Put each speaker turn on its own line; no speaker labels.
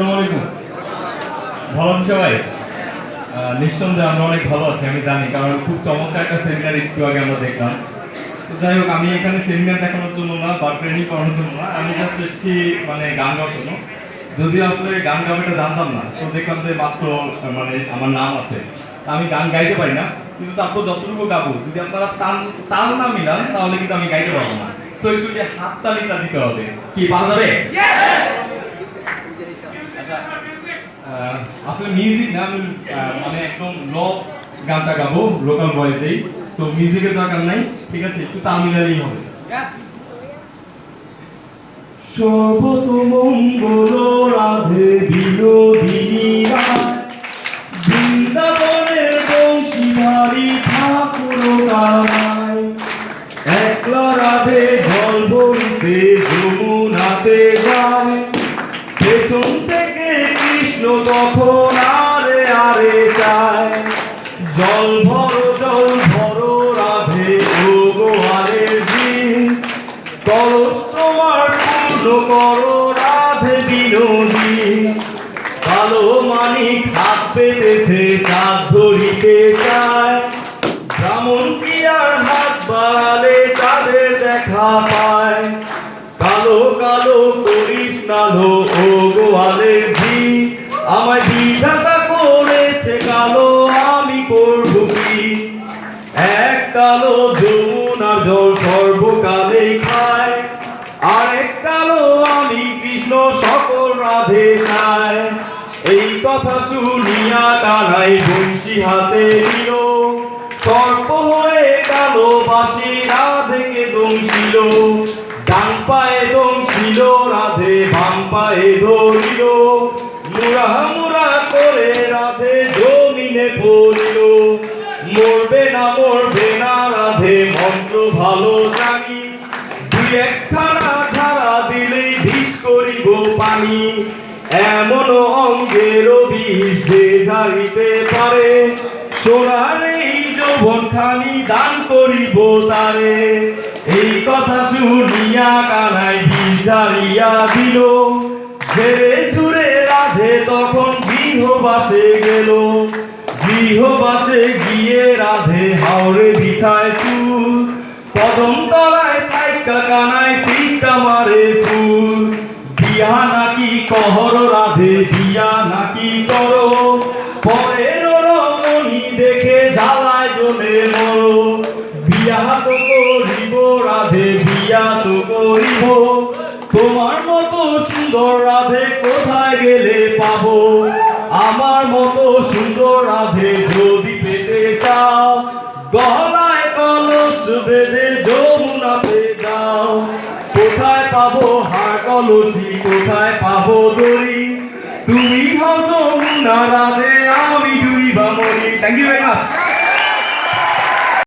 আসসালামু আলাইকুম। ভালো আছি সবাই? নিঃসন্দেহে আমরা অনেক ভালো আছি, আমি জানি, কারণ খুব চমৎকার একটা সেমিনার একটু আগে আমরা দেখলাম। তো যাই হোক, আমি এখানে সেমিনার দেখানোর জন্য না বা ট্রেনিং করানোর জন্য না, আমি জাস্ট এসেছি মানে গান গাওয়ার জন্য। যদিও আসলে গান গাওয়াটা জানতাম না, তো দেখলাম যে মাত্র মানে আমার নাম আছে, আমি গান গাইতে পারি না, কিন্তু তারপর যতটুকু গাবো যদি আপনারা তাল না মিলান তাহলে কিন্তু আমি গাইতে পারবো না। তো একটু যে হাত তালিটা দিতে হবে, কি পাওয়া যাবে? আচ্ছা, আসলে মিউজিক না, আমি মানে একদম গানটা গাবো লোকাল ভয়েসেই। তো মিউজিকের দরকার নাই, ঠিক আছে, একটু তাল মিলালেই হবে। সর্বতমঙ্গল রাধে বিনোদিনী রায়, বৃন্দাবনের বংশীধারী ঠাকুর কানাই, একলা রাধে জল ভরিতে যমুনাতে যায়, পেছন থেকে কৃষ্ণ তখন আরে আরে চায়, জল ভরো রাধে ও গোয়ালের দিন, কলস তোমার পূর্ণ করো রাধে বিনোদিনী, কালো মানিক হাত পেতেছে চাঁদ ধরিতে চায়, ব্রাহ্মণ প্রিয়ার হাত বাড়ালে তাদের দেখা পায়, কালো কালো করিস নালো ও গোয়ালের ঝি, আমায় বিধাতা করেছে কালো, আমি করব কি, এক কালো যমুনার জল সর্বকালেই খায়, আরেক কালো আমি কৃষ্ণ সকল রাধে চায়, এই কথা শুনিয়া কানাই বংশী হাতে নিল, সর্প হয়ে কালো বাসি রাধেকে দংশিল, ডান পায়ে দংশিল রাধে বাম পায়ে ধরিল, মুড়া মুড়া করে রাধে জমিনে পড়িল, মরবে না রাধে মন্ত্র ভালো জানি, দুই একখানা ধারা দিলেই ধিস করিব পানি, এমন অঙ্গের বিষ যে ঝাড়িতে পারে, সোনার এই যৌবন খানি দান করিব তারে, এই কথা শুনিয়া কানাই বিষ ঝাড়িয়া দিল, ঝেড়ে ছুড়ে রাধে তখন গৃহবাসে গেল, গৃহবাসে গিয়ে রাধে হাওড়ে বিছায় চুল, কদম তলায় পাইকা কানায় ফিকা মারে ফুল, বিয়া নাকি কহর রাধে বিয়া নাকি করো, পরের রমণী দেখে জ্বালায় জ্বলে মরো, বিয়া তো করিব রাধে বিয়া তো করিব, তোমার মতো সুন্দর রাধে কোথায় গেলে পাবো, আমার মতো সুন্দর রাধে যদি পেতে চাও, গলায় কলস বেঁধে যমুনাতে যাও, কোথায় পাবো হার কলসি, কোথায় পাবো দড়ি, তুমি হও যমুনা রাধে, আমি ডুইবা মরি। Thank you very much.